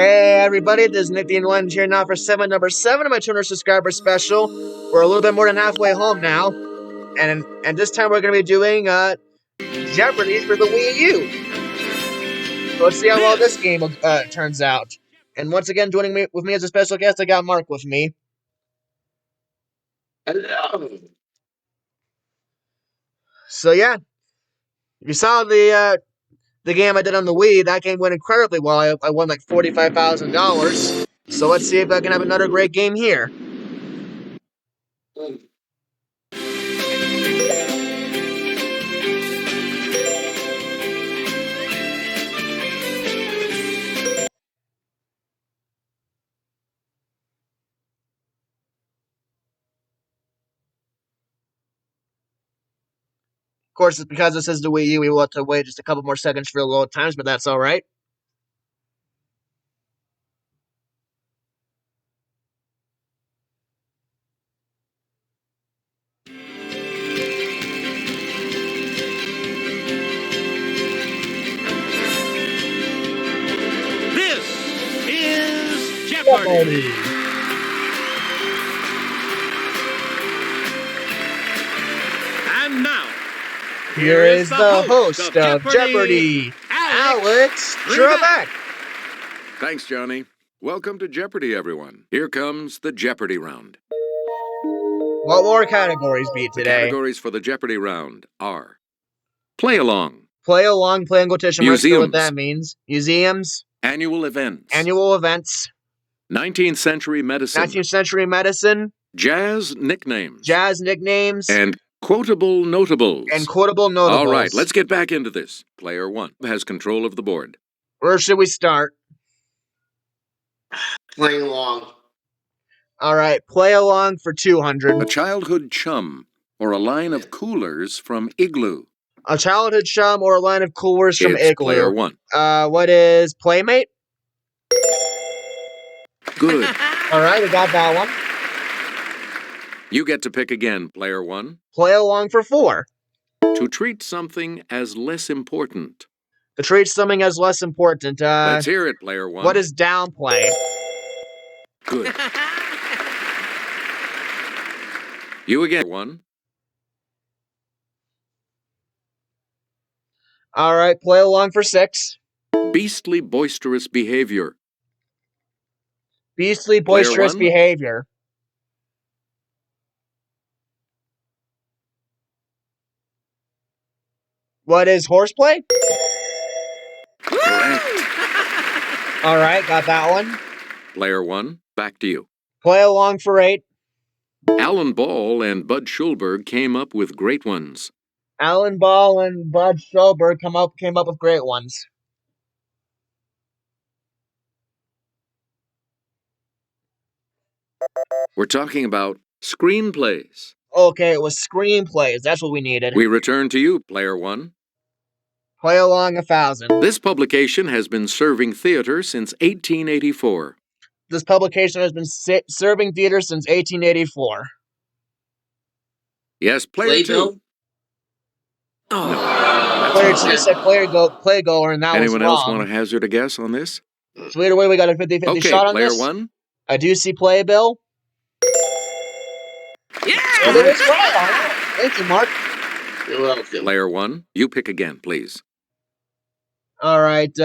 Hey everybody, this is Nick the One here now for number 7 of my 200 subscriber special. We're a little bit more than halfway home now, and this time we're going to be doing Jeopardy for the Wii U. So let's see how well this game turns out. And once again, joining me with me as a special guest, I got Mark with me. Hello. So yeah, you saw the game I did on the Wii. That game went incredibly well. I won like $45,000. So let's see if I can have another great game here. Of course, it's because this is the Wii U, we will have to wait just a couple more seconds for the load times, but that's alright. This is Jeopardy! And now, here is the host of Jeopardy, Alex Trebek. Thanks, Johnny. Welcome to Jeopardy, everyone. Here comes the Jeopardy round. What will our categories be The today? categories for the Jeopardy round are Play Along, Play along, play and quotation marks, know what Museums. that means. Museums, Annual Events, annual events, 19th Century Medicine, 19th century medicine, Jazz Nicknames, jazz nicknames, and Quotable Notables. and quotable notables. All right, let's get back into this. Player 1 has control of the board. Where should we start? Playing along. Alright, play along for 200. A childhood chum, or a line of coolers from Igloo. A childhood chum or a line of coolers from It's Igloo. Player 1. What is Playmate? Good. Alright, we got that one. You get to pick again, Player 1. Play along for 4. To treat something as less important. To treat something as less important. Let's hear it, Player 1. What is downplay? Good. You again, 1. Alright, play along for 6. Beastly boisterous behavior. Beastly boisterous behavior. What is horseplay? Correct. Alright, got that one. Player 1, back to you. Play along for 8. Alan Ball and Bud Schulberg came up with great ones. Alan Ball and Bud Schulberg came up with great ones. We're talking about screenplays. Okay, it was screenplays. That's what we needed. We return to you, Player 1. Play along 1,000. This publication has been serving theater since 1884. This publication has been serving theater since 1884. Yes, Player 2. Oh. Player 2 said playgoer, and that Anyone was wrong. else want to hazard a guess on this? So either way, we got a 50-50 Okay, shot on Player this. 1. I do see playbill. Yeah! And it was right. All right. Thank you, Mark. You're welcome. Player 1, you pick again, please. All right.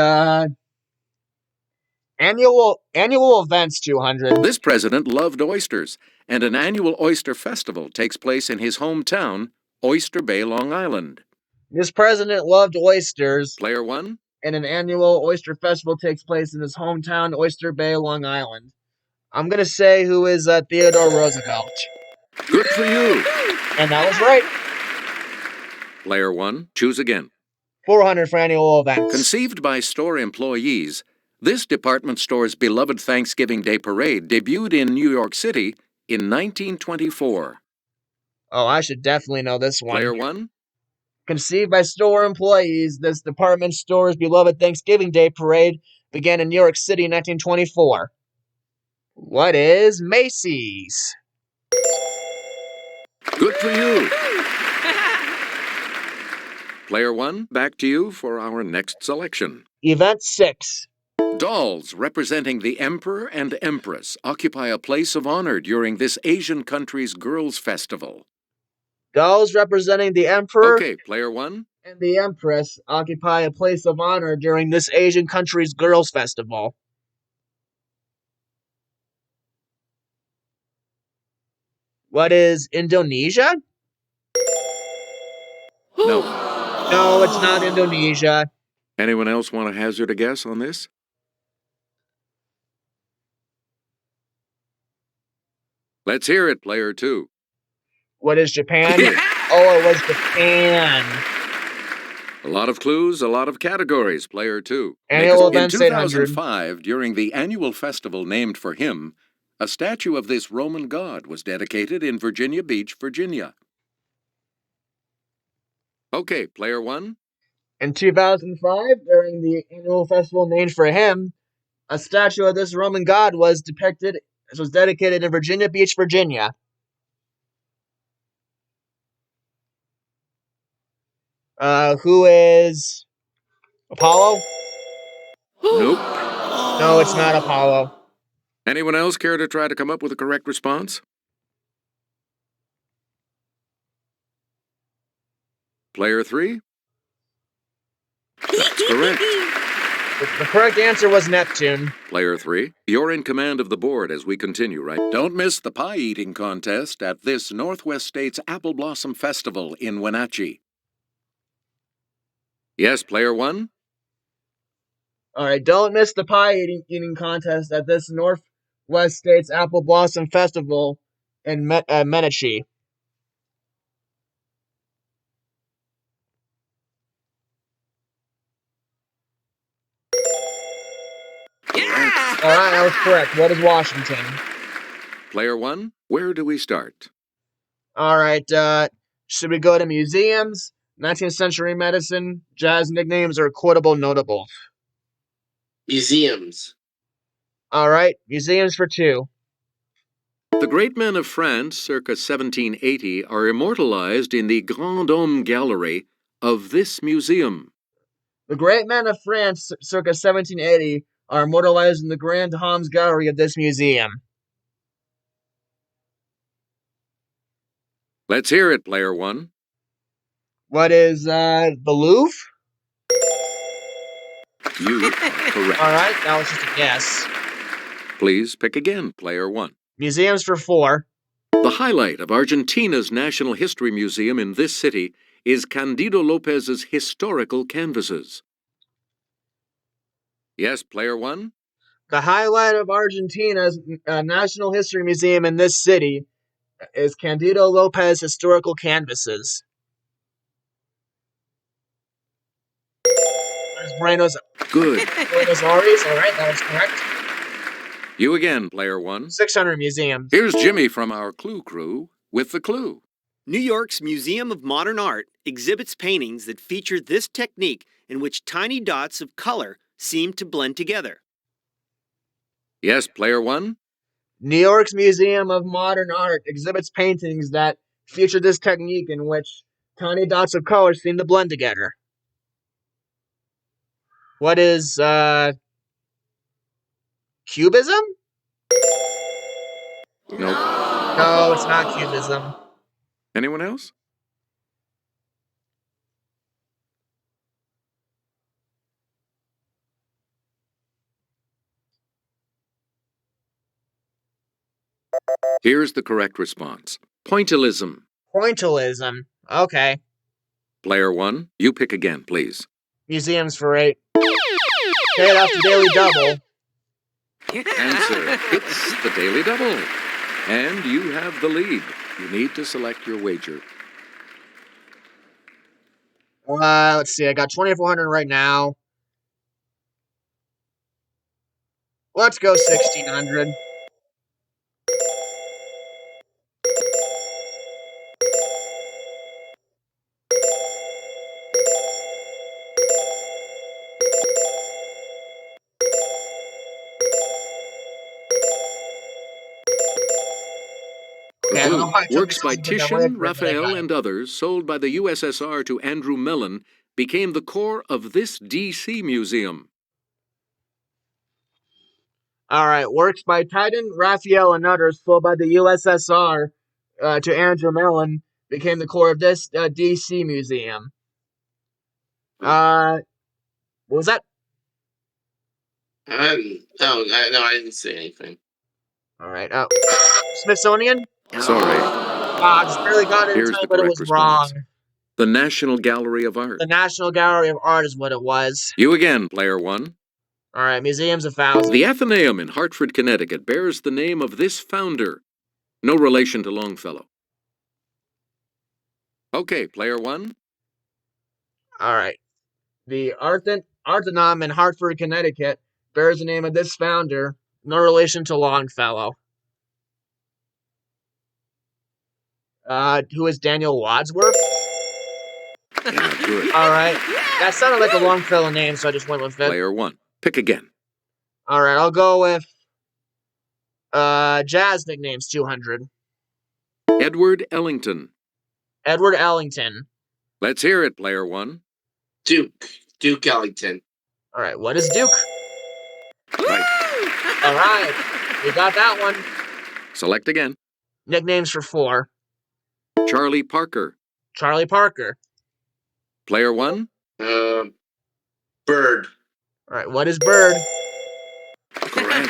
Annual events 200. This president loved oysters, and an annual oyster festival takes place in his hometown, Oyster Bay, Long Island. This president loved oysters, Player 1, and an annual oyster festival takes place in his hometown, Oyster Bay, Long Island. I'm gonna say who is Theodore Roosevelt. good for you. And that was right. Player 1, choose again. 400 for annual events. Conceived by store employees, this department store's beloved Thanksgiving Day parade debuted in New York City in 1924. Oh, I should definitely know this one. Player 1, Conceived by store employees, this department store's beloved Thanksgiving Day parade began in New York City in 1924. What is Macy's? good for you. Player 1, back to you for our next selection. Event 6. Dolls representing the Emperor and Empress occupy a place of honor during this Asian country's Girls' Festival. Dolls representing the Emperor Okay, player one. and the Empress occupy a place of honor during this Asian country's Girls' Festival. What is Indonesia? No. No, it's not Indonesia. Anyone else want to hazard a guess on this? Let's hear it, player two. What is Japan? Oh, it was Japan. A lot of clues, a lot of categories, player two. Annual In events 800. 2005, during the annual festival named for him, a statue of this Roman god was dedicated in Virginia Beach, Virginia. Okay, player one. In 2005, during the annual festival named for him, a statue of this Roman god was dedicated in Virginia Beach, Virginia. Who is Apollo? Nope. No, it's not Apollo. Anyone else care to try to come up with a correct response? Player three? That's correct. The correct answer was Neptune. Player three, you're in command of the board as we continue, right? Don't miss the pie-eating contest at this Northwest States Apple Blossom Festival in Wenatchee. Yes, player one? All right, don't miss the pie eating contest at this Northwest States Apple Blossom Festival in Wenatchee. All right, that was correct. What is Washington? Player one, where do we start? All right, should we go to museums, 19th century medicine, jazz nicknames, or quotable notables? Museums. All right, museums for 2. The great men of France, circa 1780, are immortalized in the Grand Homme Gallery of this museum. The great men of France, circa 1780, are immortalized in the Grand Hommes Gallery of this museum. Let's hear it, player one. What is the Louvre? You are correct. All right, that was just a guess. Please pick again, player one. Museums for 4. The highlight of Argentina's National History Museum in this city is Candido Lopez's historical canvases. Yes, player one? The highlight of Argentina's National History Museum in this city is Candido Lopez historical canvases. There's Buenos Good. Aires. All right, that was correct. You again, player one. 600 museums. Here's Jimmy from our Clue Crew with the clue. New York's Museum of Modern Art exhibits paintings that feature this technique in which tiny dots of color seem to blend together. Yes, player one? New York's Museum of Modern Art exhibits paintings that feature this technique in which tiny dots of color seem to blend together. What is Cubism? Nope. No, it's not Cubism. Anyone else? Here's the correct response. Pointillism. Pointillism. Okay. Player one, you pick again, please. Museums for 8. Okay, that's the Daily Double. Answer, it's the Daily Double. And you have the lead. You need to select your wager. Let's see, I got 2,400 right now. Let's go 1,600. The Okay, I don't know why it clue, took works me by so long to get that Titian, way, but I got Raphael, it. and others, sold by the USSR to Andrew Mellon, became the core of this D.C. museum. All right. Works by Titan, Raphael, and others, sold by the USSR to Andrew Mellon, became the core of this DC museum. What was that? No, I didn't say anything. All right. Smithsonian? Sorry. I just barely got it in Here's time, the but it correct was wrong. response. The National Gallery of Art. The National Gallery of Art is what it was. You again, player one. All right. Museum's 1,000. The Athenaeum in Hartford, Connecticut bears the name of this founder. No relation to Longfellow. Okay, player one. All right. The Arthenaeum in Hartford, Connecticut bears the name of this founder. No relation to Longfellow. Who is Daniel Wadsworth? Yeah, good. All right. That sounded like a Longfellow name, so I just went with it. Player one. Pick again. All right, I'll go with jazz nicknames 200. Edward Ellington. Edward Ellington. Let's hear it, player one. Duke Ellington. All right, what is Duke? Right. All right, we got that one. Select again. Nicknames for 4. Charlie Parker. Charlie Parker. Player one. Bird. All right, what is Bird? Correct.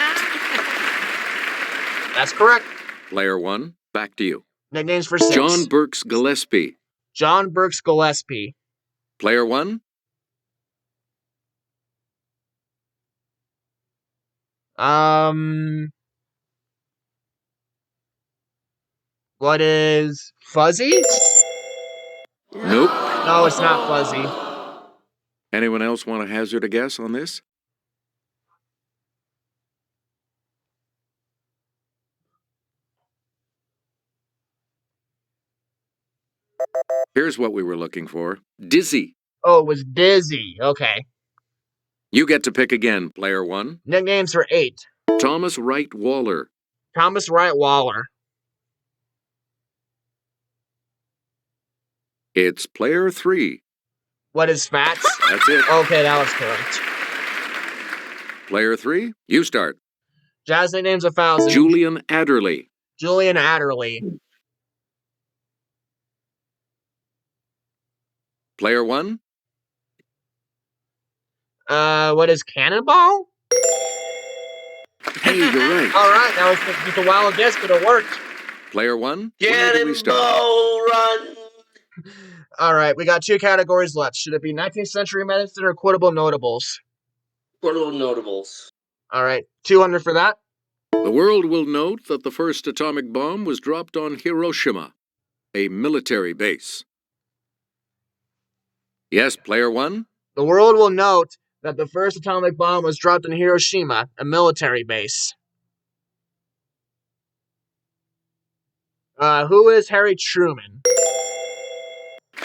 That's correct. Player one. Back to you. Nicknames for 6. John Burks Gillespie. John Burks Gillespie. Player one. What is Fuzzy? Nope. No, it's not Fuzzy. Anyone else want to hazard a guess on this? Here's what we were looking for. Dizzy. Oh, it was Dizzy. Okay. You get to pick again, player one. Nicknames for 8. Thomas Wright Waller. Thomas Wright Waller. It's player three. What is Fats? That's it. Okay, that was correct. Player three, you start. Jazz nicknames 1,000. Julian Adderley. Julian Adderley. Player one. What is Cannonball? Hey, you're right. All right, that was just a wild guess, but it worked. Player one. Where do we start? Cannonball Run. All right, we got 2 categories left. Should it be 19th century medicine or quotable notables? Quotable notables. All right, 200 for that. The world will note that the first atomic bomb was dropped on Hiroshima, a military base. Yes, player one. The world will note that the first atomic bomb was dropped in Hiroshima, a military base. Who is Harry Truman?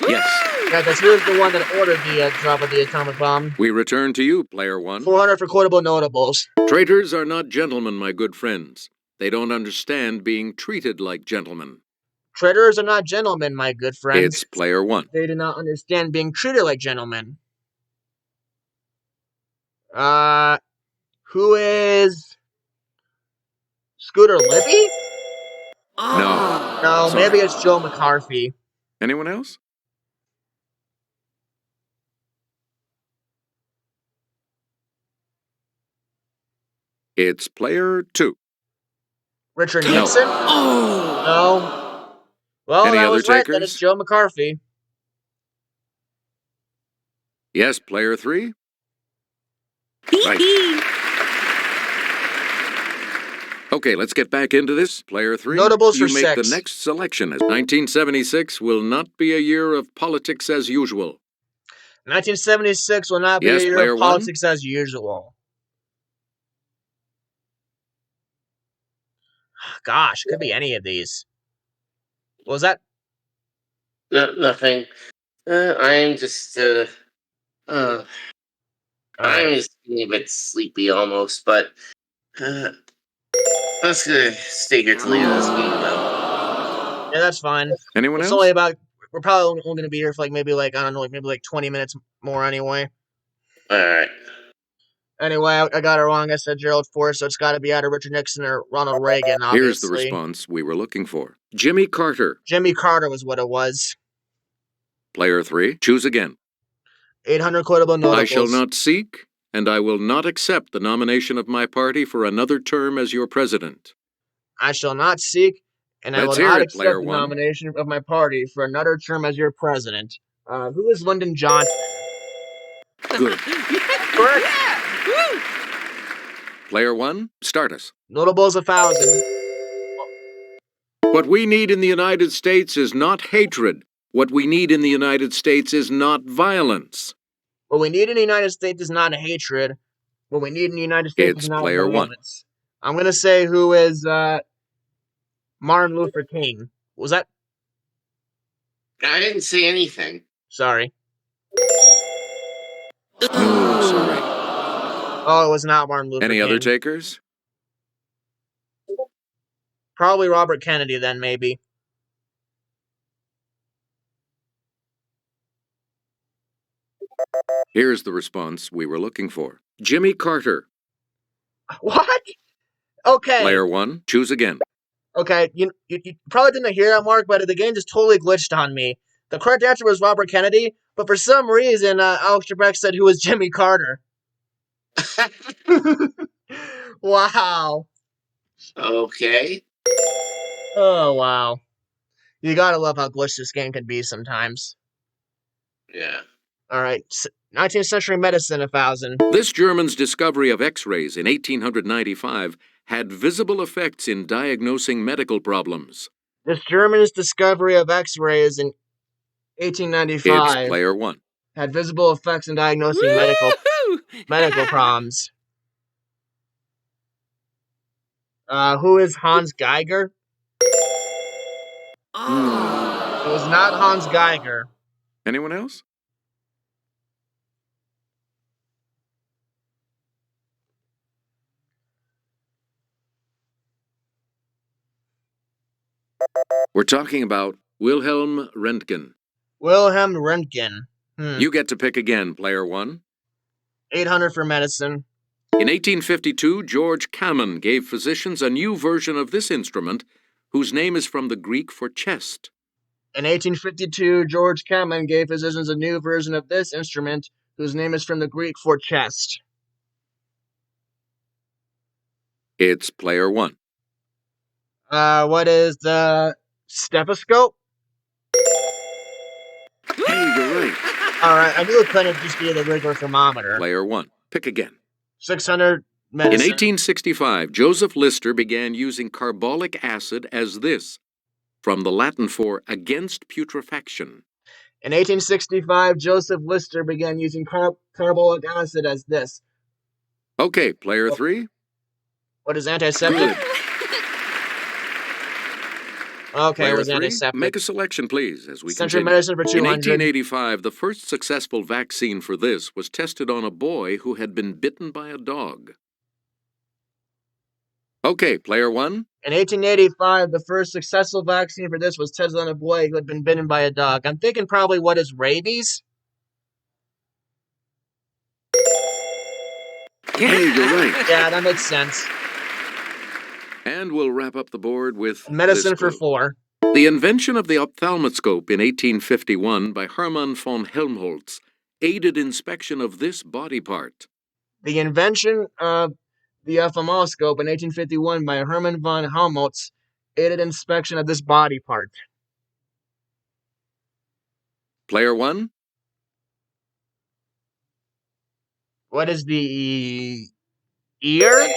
Yes. Yeah, because he was the one that ordered the drop of the atomic bomb. We return to you, player one. 400 for quotable notables. Traitors are not gentlemen, my good friends. They don't understand being treated like gentlemen. Traitors are not gentlemen, my good friends. It's player one. They do not understand being treated like gentlemen. Who is Scooter Libby? No. No, Sorry. maybe it's Joe McCarthy. Anyone else? It's player two. Richard Nixon? Oh. No. Well, Any that other was right. Then takers? it's Joe McCarthy. Yes, player three. Right. Okay, let's get back into this. Player three. Notables you for make 6. the next selection. As 1976 will not be a year of politics as usual. 1976 will not be Yes, a year player of one. politics as usual. Gosh, could be any of these. What was that? No, nothing. I'm just All I'm right. just getting a bit sleepy almost, but I'm just gonna stay here till the end of this game though. Yeah, that's fine. Anyone It's else? only about. We're probably only going to be here for maybe 20 minutes more anyway. Anyway, I got it wrong. I said Gerald Ford, so it's got to be either Richard Nixon or Ronald Reagan, obviously. Here's the response we were looking for. Jimmy Carter. Jimmy Carter was what it was. Player 3, choose again. 800 quotable notables. I shall not seek, and I will not accept the nomination of my party for another term as your president. I shall not seek, and I will Let's hear not it, accept player the one. nomination of my party for another term as your president. Who is Lyndon Johnson? Good. Correct. Player 1, start us. Notables 1,000. What we need in the United States is not hatred. What we need in the United States is not violence. What we need in the United States is not hatred. What we need in the United States It's is not player 1. violence. I'm gonna say who is Martin Luther King. Was that? I didn't see anything. Sorry. No, sorry. Oh, it was not Martin Luther King. Any other takers? Probably Robert Kennedy then, maybe. Here's the response we were looking for. Jimmy Carter. What? Okay. Player 1, choose again. Okay, you probably didn't hear that, Mark, but the game just totally glitched on me. The correct answer was Robert Kennedy, but for some reason, Alex Trebek said who was Jimmy Carter. Wow. Okay. Oh, wow. You gotta love how glitched this game can be sometimes. Yeah. All right, 19th century medicine, 1,000. This German's discovery of X-rays in 1895 had visible effects in diagnosing medical problems. This German's discovery of X-rays in 1895 It's player 1. had visible effects in diagnosing medical problems. Who is Hans Geiger? It was not Hans Geiger. Anyone else? We're talking about Wilhelm Röntgen. Wilhelm Röntgen. You get to pick again, player 1. 800 for medicine. In 1852, George Kamen gave physicians a new version of this instrument, whose name is from the Greek for chest. In 1852, George Kamen gave physicians a new version of this instrument, whose name is from the Greek for chest. It's player 1. What is the stethoscope? Hey, you're right. All right, I knew it couldn't just be the regular thermometer. Player 1. Pick again. 600 medicine. In 1865, Joseph Lister began using carbolic acid as this, from the Latin for against putrefaction. In 1865, Joseph Lister began using carbolic acid as this. Okay, player 3. What is antiseptic? Good. Okay, Player it was 3, antiseptic. make a selection, please, as we Century continue. medicine for 200. In 1885, the first successful vaccine for this was tested on a boy who had been bitten by a dog. Okay, player 1. In 1885, the first successful vaccine for this was tested on a boy who had been bitten by a dog. I'm thinking probably what is rabies? Hey, you're right. Yeah, that makes sense. And we'll wrap up the board with Medicine this for clue. 4. The invention of the ophthalmoscope in 1851 by Hermann von Helmholtz aided inspection of this body part. The invention of the ophthalmoscope in 1851 by Hermann von Helmholtz aided inspection of this body part. Player 1. What is the ear?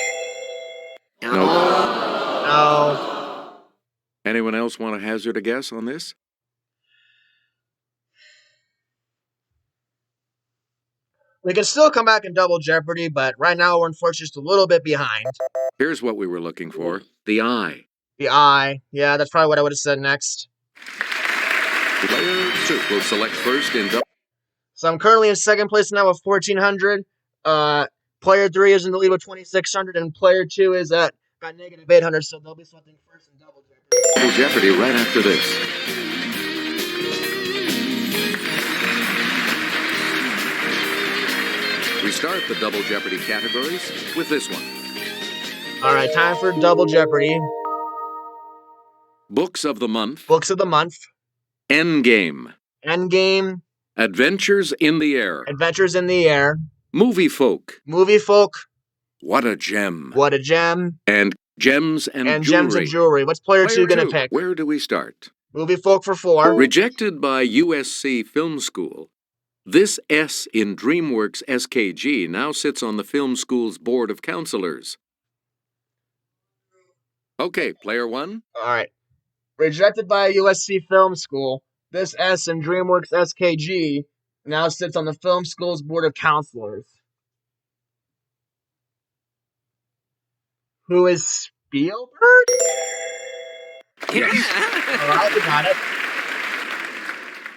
No. No. Anyone else want to hazard a guess on this? We can still come back in double Jeopardy, but right now we're unfortunately just a little bit behind. Here's what we were looking for. The eye. The eye. Yeah, that's probably what I would have said next. Player 2 will select first in double. So I'm currently in second place now with 1,400. Player 3 is in the lead with 2,600, and player 2 is at got negative 800, so they'll be selecting first in double Jeopardy. Jeopardy right after this. We start the Double Jeopardy categories with this one. All right, time for Double Jeopardy. Books of the month. Books of the month. Endgame. Endgame. Adventures in the Air. Adventures in the Air. Movie Folk. Movie Folk. What a Gem. What a Gem. And Gems and Jewelry. Gems and Jewelry. What's player 2 going to pick? Where do we start? Movie Folk for 4. Rejected by USC Film School, this S in DreamWorks SKG now sits on the film school's board of counselors. Okay, player 1. All right. Rejected by USC Film School, this S in DreamWorks SKG now sits on the film school's board of counselors. Who is Spielberg? Yes. All right, we got it.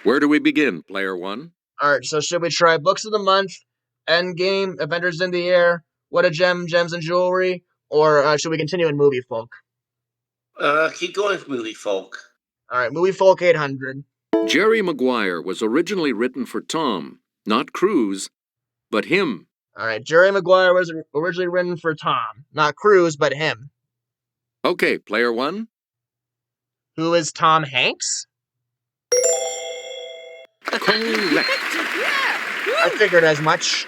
Where do we begin, player 1? All right, so should we try Books of the Month, Endgame, Adventures in the Air, What a Gem, Gems and Jewelry, or should we continue in Movie Folk? Keep going with Movie Folk. All right, Movie Folk 800. Jerry Maguire was originally written for Tom, not Cruise, but him. All right, Jerry Maguire was originally written for Tom, not Cruise, but him. Okay, player 1. Who is Tom Hanks? Correct. I figured as much.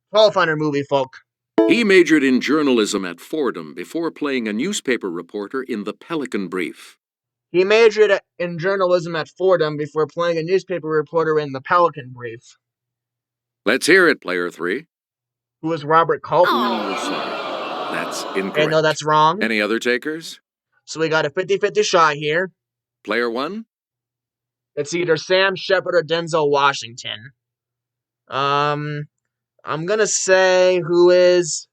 1200 Movie Folk. He majored in journalism at Fordham before playing a newspaper reporter in The Pelican Brief. He majored in journalism at Fordham before playing a newspaper reporter in The Pelican Brief. Let's hear it, player 3. Who is Robert Culp? Oh, sorry. That's incorrect. Okay, no, that's wrong. Any other takers? So we got a 50-50 shot here. Player 1? It's either Sam Shepard or Denzel Washington. I'm gonna say who is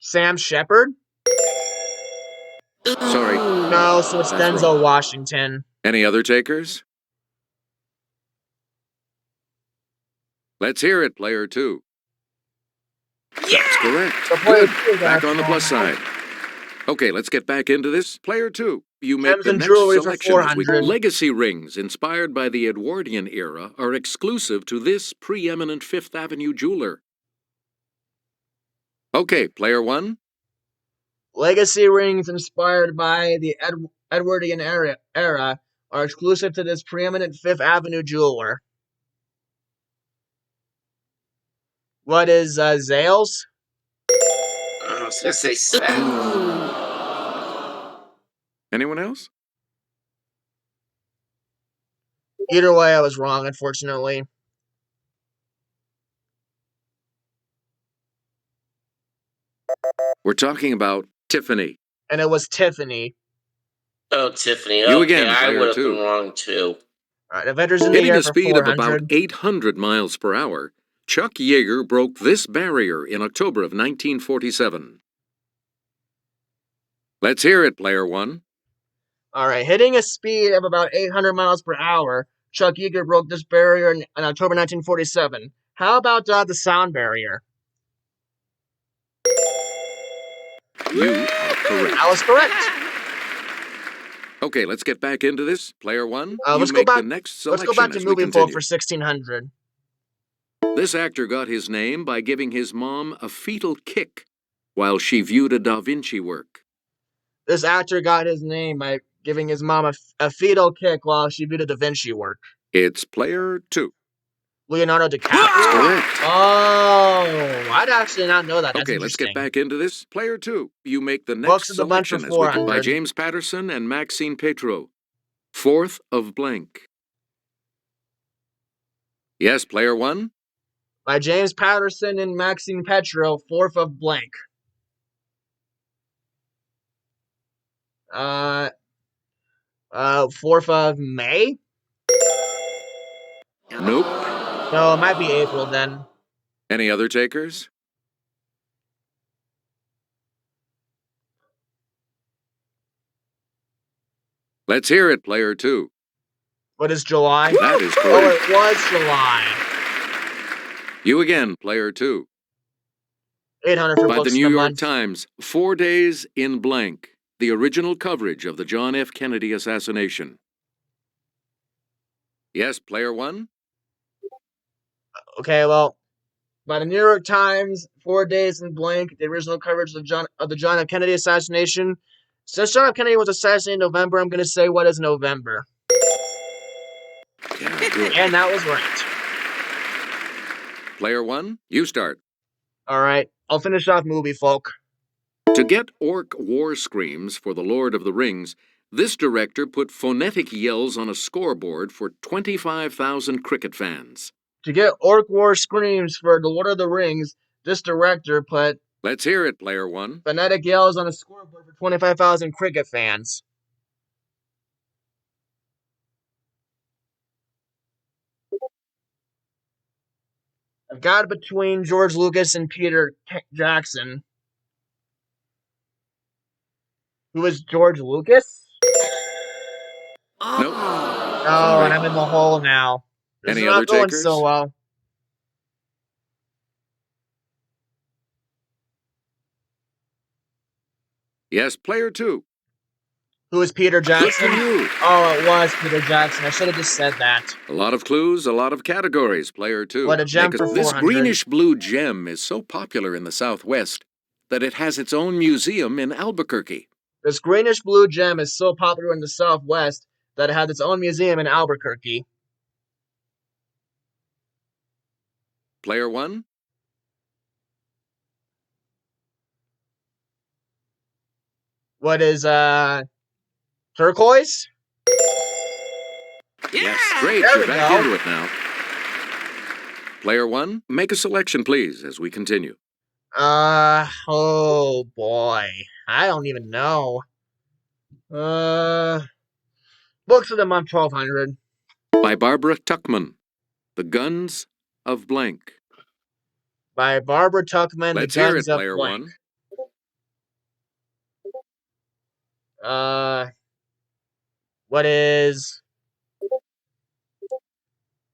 Sam Shepard? Sorry. No, so it's That's Denzel wrong. Washington. Any other takers? Let's hear it, player 2. That's correct. So player Good. 2 is Back our on the plus final. side. Okay, let's get back into this. Player 2, you make Gems the and next Jewelry for selection as we 400. Legacy rings inspired by the Edwardian era are exclusive to this preeminent Fifth Avenue jeweler. Okay, player 1. Legacy rings inspired by the Edwardian era are exclusive to this preeminent Fifth Avenue jeweler. What is Zales? I was gonna say Sven. Anyone else? Either way, I was wrong, unfortunately. We're talking about Tiffany. And it was Tiffany. Oh, Tiffany. You Okay, again, I player would have 2. been wrong too. All right, Avengers in the Hitting Air a for speed of about 400. 800 miles per hour, Chuck Yeager broke this barrier in October of 1947. Let's hear it, player 1. All right, hitting a speed of about 800 miles per hour, Chuck Yeager broke this barrier in October 1947. How about the sound barrier? You are correct. I was correct. Okay, let's get back into this. Player 1, Let's you go make back. the next Let's selection go back to as we Movie Folk continue. for 1600. This actor got his name by giving his mom a fetal kick while she viewed a Da Vinci work. This actor got his name by giving his mom a fetal kick while she viewed a Da Vinci work. It's player 2. Leonardo DiCaprio? Correct. Oh, I'd actually not know that. That's Okay, let's interesting. get back into this. Player 2, you make the Books next of the Month for selection as we by 400. James Patterson and Maxine Petro. Fourth of blank. Yes, player 1. By James Patterson and Maxine Petro, 4th of blank. 4th of May? Nope. No, it might be April then. Any other takers? Let's hear it, player 2. What is July? That is Oh, correct. it was July. You again, player 2. 800 for By Books the of New the York Month. Times, 4 days in blank. The original coverage of the John F. Kennedy assassination. Yes, player 1. Okay, well, by the New York Times, 4 days in blank, the original coverage of the John F. Kennedy assassination. Since John F. Kennedy was assassinated in November, I'm going to say what is November. Yeah, good. And that was right. Player 1, you start. All right, I'll finish off movie folk. To get orc war screams for The Lord of the Rings, this director put phonetic yells on a scoreboard for 25,000 cricket fans. To get orc war screams for The Lord of the Rings, this director put Let's hear it, Player 1. phonetic yells on a scoreboard for 25,000 cricket fans. I've got between George Lucas and Peter Jackson. Who is George Lucas? Nope. Oh, Sorry. and I'm in the hole now. This Any is not other going takers? so well. Yes, Player 2. Who is Peter Good Jackson? for you. Oh, it was Peter Jackson. I should have just said that. A lot of clues, a lot of categories, Player 2. What a gem for This 400. greenish-blue gem is so popular in the Southwest that it has its own museum in Albuquerque. This greenish blue gem is so popular in the Southwest that it has its own museum in Albuquerque. Player 1. What is, turquoise? Yes, great. There You're we back go. into it now. Player 1, make a selection, please, as we continue. Oh boy. I don't even know. Books of the month 1200. By Barbara Tuchman, The Guns of Blank. By Barbara Tuchman, Let's The hear Guns it, of Player Blank. 1. What is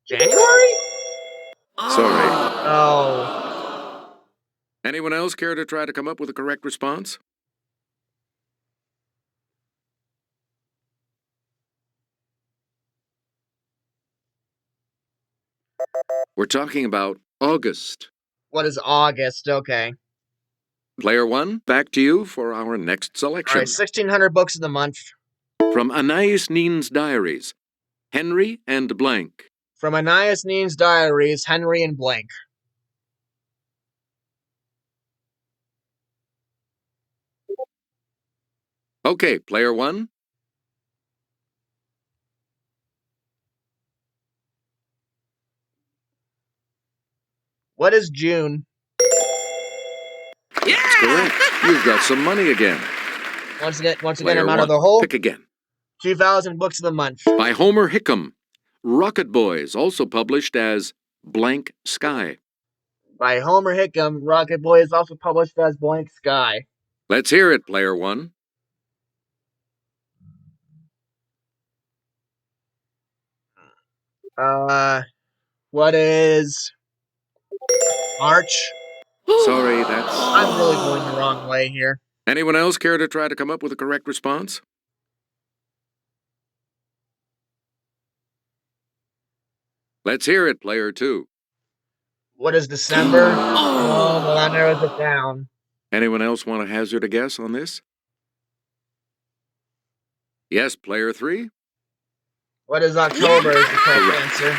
January? Sorry. Oh. Anyone else care to try to come up with a correct response? We're talking about August. What is August? Okay. Player 1, back to you for our next selection. All right, 1600 books of the month. From Anais Nin's diaries, Henry and Blank. From Anais Nin's diaries, Henry and Blank. Okay, Player 1. What is June? That's correct. You've got some money again. Once again, Player I'm out 1, of the hole. pick again. 2000 books of the month. By Homer Hickam, Rocket Boys, also published as Blank Sky. By Homer Hickam, Rocket Boy is also published as Blank Sky. Let's hear it, Player 1. What is March? Sorry, that's... I'm really going the wrong way here. Anyone else care to try to come up with a correct response? Let's hear it, Player 2. What is December? Oh, well, that narrows it down. Anyone else want to hazard a guess on this? Yes, Player 3. What is October is the correct answer.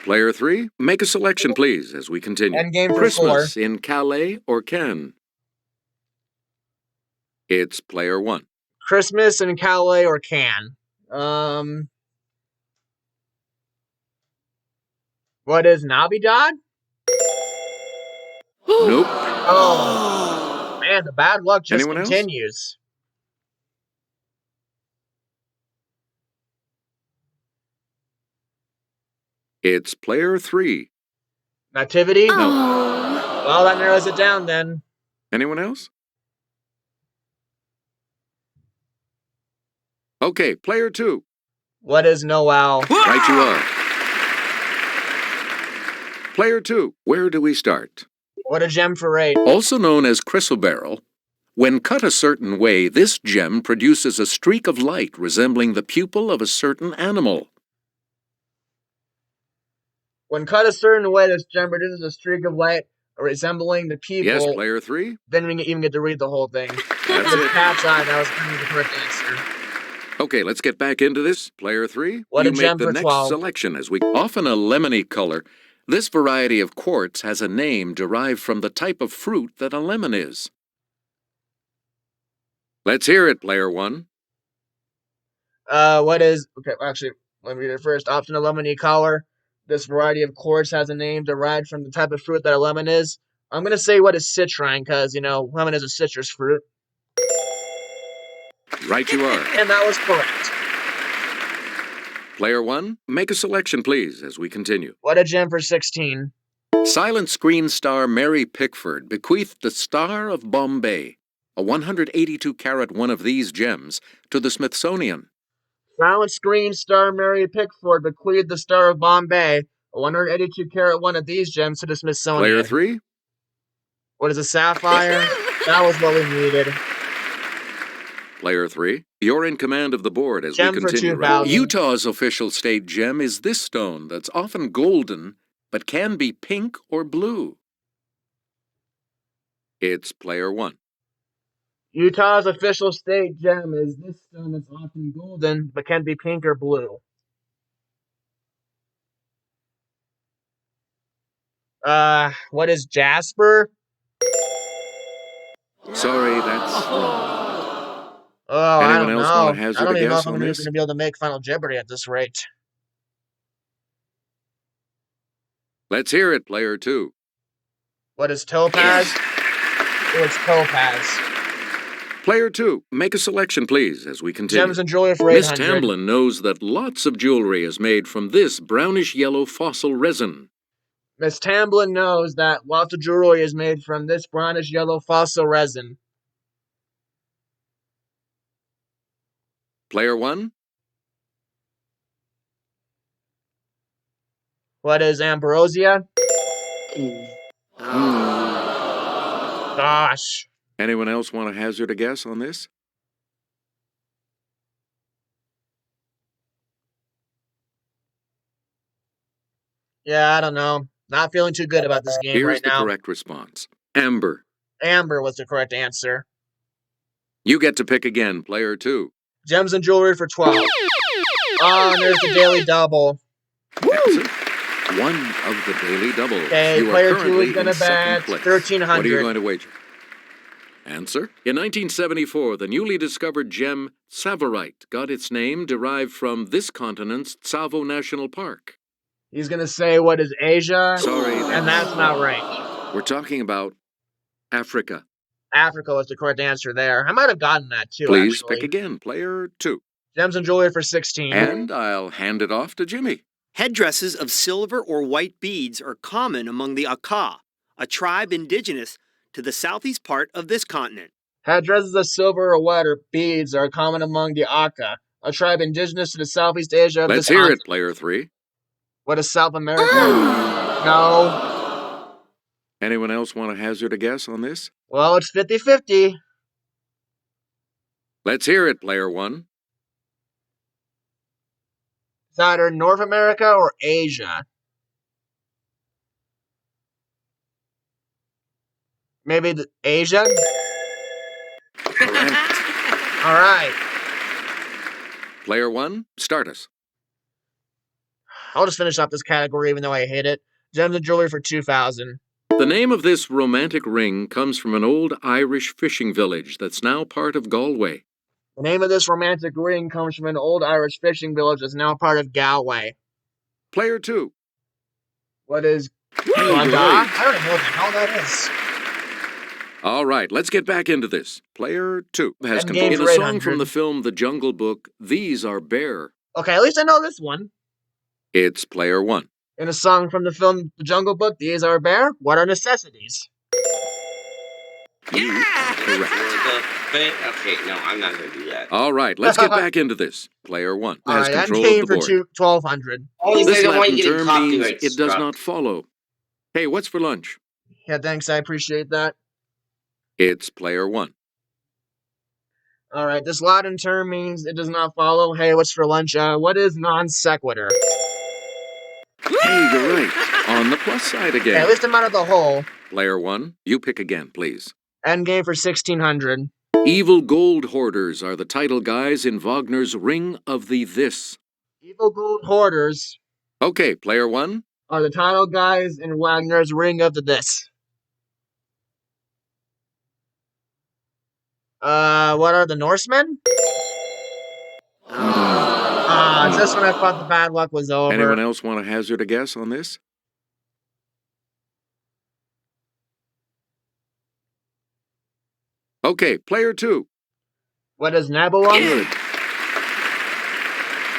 Player 3, make a selection, please, as we continue. Endgame for Christmas 4. in Calais or Cannes? It's Player 1. Christmas in Calais or Cannes. What is Navidad? Nope. Oh, man, the bad luck just Anyone else? continues. It's Player 3. Nativity? No. Well, that narrows it down then. Anyone else? Okay, Player 2. What is Noel? Right you are. Player 2, where do we start? What a gem for 8. Also known as chrysoberyl, when cut a certain way, this gem produces a streak of light resembling the pupil of a certain animal. When cut a certain way, this gem produces a streak of light resembling the people. Yes, player 3. Then we even get to read the whole thing. That's With it. cat's eye, that was kind of the correct answer. Okay, let's get back into this. Player 3, What you a make gem the for next 12. selection as we often a lemony color. This variety of quartz has a name derived from the type of fruit that a lemon is. Let's hear it, player 1. Actually, let me read it first. Option a lemony color. This variety of quartz has a name derived from the type of fruit that a lemon is. I'm going to say what is citrine, because, lemon is a citrus fruit. Right you are. And that was correct. Player 1, make a selection, please, as we continue. What a gem for 16. Silent screen star Mary Pickford bequeathed the Star of Bombay, a 182-carat one of these gems, to the Smithsonian. Silent screen star Mary Pickford bequeathed the Star of Bombay, a 182-carat one of these gems, to the Smithsonian. Player 3. What is a sapphire? That was what we needed. Player 3, you're in command of the board as Gem we for continue. 2,000. Utah's official state gem is this stone that's often golden, but can be pink or blue. It's player 1. Utah's official state gem is this stone that's often golden, but can be pink or blue. What is jasper? Sorry, that's wrong. Oh, Anyone I don't else know. want to hazard I don't a even know guess if I'm on going this? to be able to make Final Jeopardy at this rate. Let's hear it, player 2. What is topaz? Oh, it's topaz. Player 2, make a selection, please, as we continue. Gems and jewelry for Miss 800. Tamblin knows that lots of jewelry is made from this brownish-yellow fossil resin. Miss Tamblin knows that lots of jewelry is made from this brownish yellow fossil resin. Player 1, What is ambrosia? Gosh. anyone else want to hazard a guess on this? Yeah, I don't know. Not feeling too good about this game Here's right the now. correct response. Amber. Amber was the correct answer. You get to pick again, player 2. Gems and jewelry for 12. Oh, and there's the daily double. That's it. One of the daily doubles. Okay, You are player 2 currently is going to in second bet place. 1,300. What are you going to wager? Answer. In 1974, the newly discovered gem Tsavorite got its name derived from this continent's Tsavo National Park. He's going to say, what is Asia? Sorry, And that's not right. We're talking about Africa. Africa was the correct answer there. I might have gotten that too, Please actually. pick again, player 2. Gems and jewelry for 16. And I'll hand it off to Jimmy. Headdresses of silver or white beads are common among the Aka, a tribe indigenous to the southeast part of this continent. Headdresses of silver or white or beads are common among the Aka, a tribe indigenous to the Southeast Asia of Let's this hear continent. it, player 3. What is South America? No. Anyone else want to hazard a guess on this? Well, it's 50-50. Let's hear it, player 1. It's either North America or Asia. Maybe Asia? Correct. All right. Player 1, start us. I'll just finish off this category even though I hate it. Gems and jewelry for 2,000. The name of this romantic ring comes from an old Irish fishing village that's now part of Galway. The name of this romantic ring comes from an old Irish fishing village that's now part of Galway. Player 2. What is Right. I don't even know what the hell that is. All right, let's get back into this. Player 2 has And game in for a song 800. from the film The Jungle Book, These Are Bear. Okay, at least I know this one. It's player 1. In a song from the film The Jungle Book, These Are Bear. What are necessities? You are correct. Okay, no, I'm not going to do that. All right, let's get back into this. Player 1 All has right, and control game of the for board. 1,200. Only This I don't want Latin you getting term means copyright it does struck. not follow. Hey, what's for lunch? Yeah, thanks. I appreciate that. It's player 1. All right, this Latin term means it does not follow. Hey, what's for lunch? What is non sequitur? Hey, you're right. On the plus side again. Okay, at least I'm out of the hole. Player 1, you pick again, please. Endgame for 1600. Evil gold hoarders are the title guys in Wagner's Ring of the This. Evil Gold Hoarders Okay, Player 1. are the title guys in Wagner's Ring of the This. What are the Norsemen? Just when I thought the bad luck was over. Anyone else want to hazard a guess on this? Okay, Player 2. What is Nebula? Good.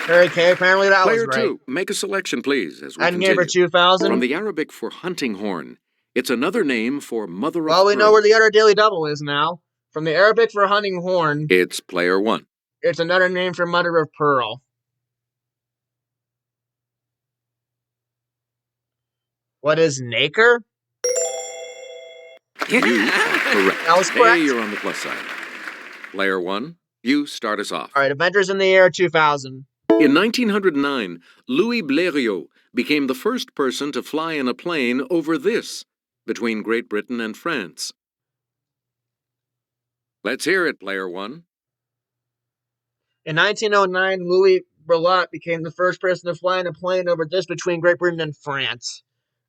Okay, apparently that Player was right. 2, make a selection, please, as we Endgame for continue. 2000. From the Arabic for hunting horn, it's another name for mother of Well, we know pearl. where the other Daily Double is now. From the Arabic for hunting horn, It's Player 1. it's another name for mother of pearl. What is Nacre? You are correct. That was correct. Hey, you're on the plus side. Player 1, you start us off. All right, Avengers in the Air 2000. In 1909, Louis Blériot became the first person to fly in a plane over this, between Great Britain and France. Let's hear it, Player 1. In 1909, Louis Blériot became the first person to fly in a plane over this between Great Britain and France.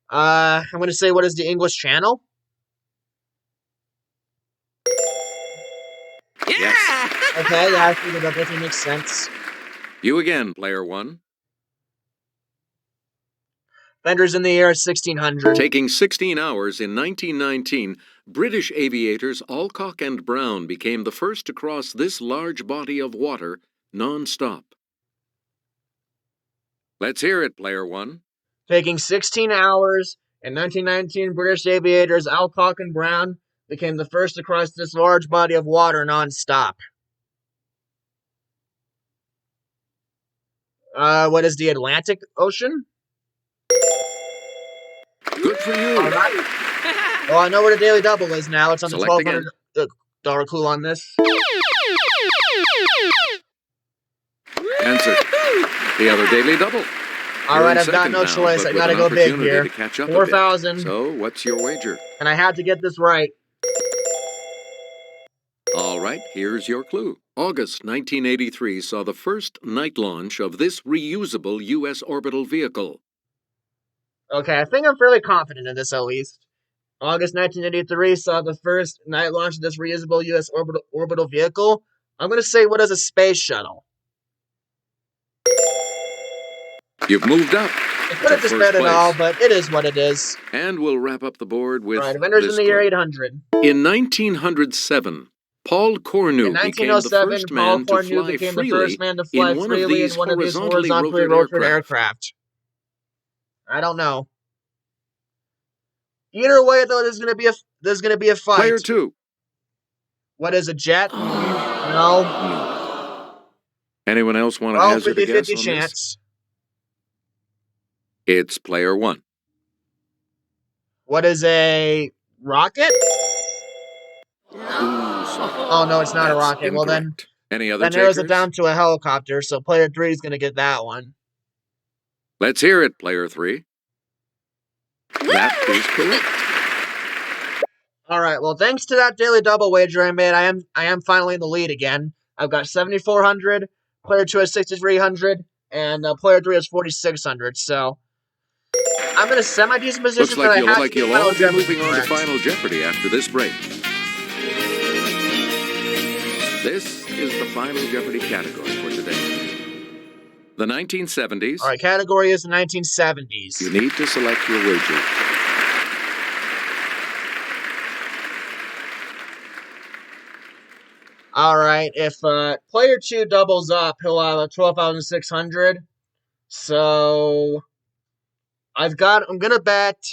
I'm going to say, what is the English Channel? Yes. Okay, yeah, I figured that definitely makes sense. You again, Player 1. Avengers in the Air 1600. Taking 16 hours in 1919, British aviators Alcock and Brown became the first to cross this large body of water non-stop. Let's hear it, Player 1. Taking 16 hours, in 1919, British aviators Alcock and Brown became the first to cross this large body of water non-stop. What is the Atlantic Ocean? Good for you. All right. Well, I know where the Daily Double is now. It's on the Select again. $1,200 clue on this. Answer. The other Daily Double. All right, I've got no choice. I gotta go big here. To catch up 4,000. So, what's your wager? And I had to get this right. All right, here's your clue. August 1983 saw the first night launch of this reusable U.S. orbital vehicle. Okay, I think I'm fairly confident in this at least. August 1983 saw the first night launch of this reusable U.S. orbital vehicle. I'm going to say, what is a space shuttle? You've moved up. I could have just read it all, but it is what it is. And we'll wrap up the board with All right, Avengers in this the Year clue. 800. In 1907, Paul Cornu In became the 1907, first Paul man to Cornu fly became the freely first man to fly in one of freely these in one of these horizontally horizontally rotated rotated aircraft. I don't know. Either way, though, there's going to be a fight. Player 2. What is a jet? No. Anyone else want to Well, hazard a guess 50-50 on chance. this? It's Player 1. What is a rocket? Oh, no, it's not a That's rocket. Well, then incorrect. Any other that narrows it takers? down to a helicopter, so player 3 is going to get that one. Let's hear it, Player 3. That is correct. All right, well, thanks to that Daily Double wager I made, I am finally in the lead again. I've got 7,400, player 2 has 6,300, and player 3 has 4,600, so I'm in a semi-decent position. Looks like you'll all be Jeopardy moving on to correct. Final Jeopardy after this break. This is the Final Jeopardy category for today. The 1970s. All right, category is the 1970s. You need to select your wager. All right, if player 2 doubles up, he'll have 12,600. So I'm gonna bet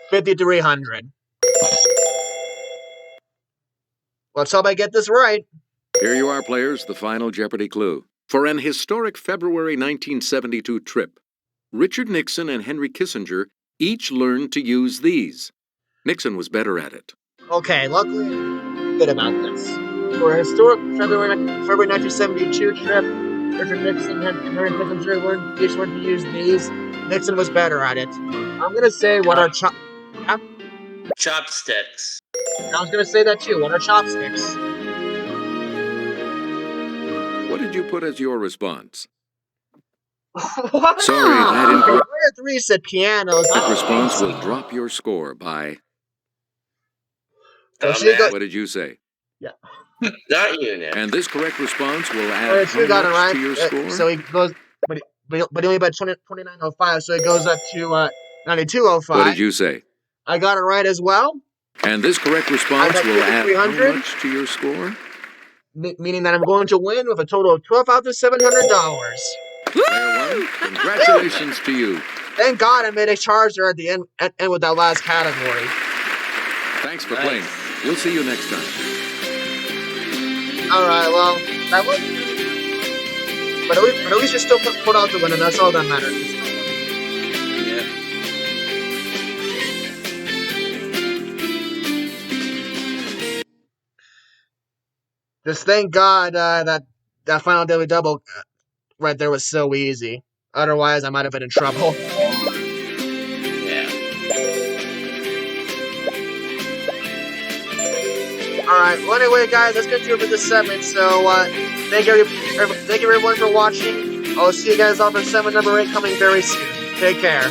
5,300. Let's hope I get this right. Here you are, players, the Final Jeopardy clue. For an historic February 1972 trip, Richard Nixon and Henry Kissinger each learned to use these. Nixon was better at it. Okay, luckily I'm good about this. For a historic February 1972 trip, Richard Nixon and Henry Kissinger learned each one to use these. Nixon was better at it. I'm gonna say what are Chopsticks. I was gonna say that too. What are chopsticks? What did you put as your response? What? Sorry, that incorrect Player 3 said pianos. response will drop your score by... So she Dumbass. What did you say? Not you, Nick. And this correct response will Player add 2 got it how right. much to your score? So he goes, but he only bet 29.05, so it goes up to 92.05. What did you say? I got it right as well. And this correct response got will add how 300. much to your score? Meaning that I'm going to win with a total of $12,700. Player 1, congratulations to you. Thank God I made a charger at the end with that last category. Thanks for playing. We'll see you next time. Alright, well, that was... But at least you still put out the win, and that's all that matters. Just thank God that final daily double right there was so easy. Otherwise, I might have been in trouble. Alright, well anyway guys, let's get to it for this segment. So thank you everyone for watching. I'll see you guys all for segment number 8 coming very soon. Take care.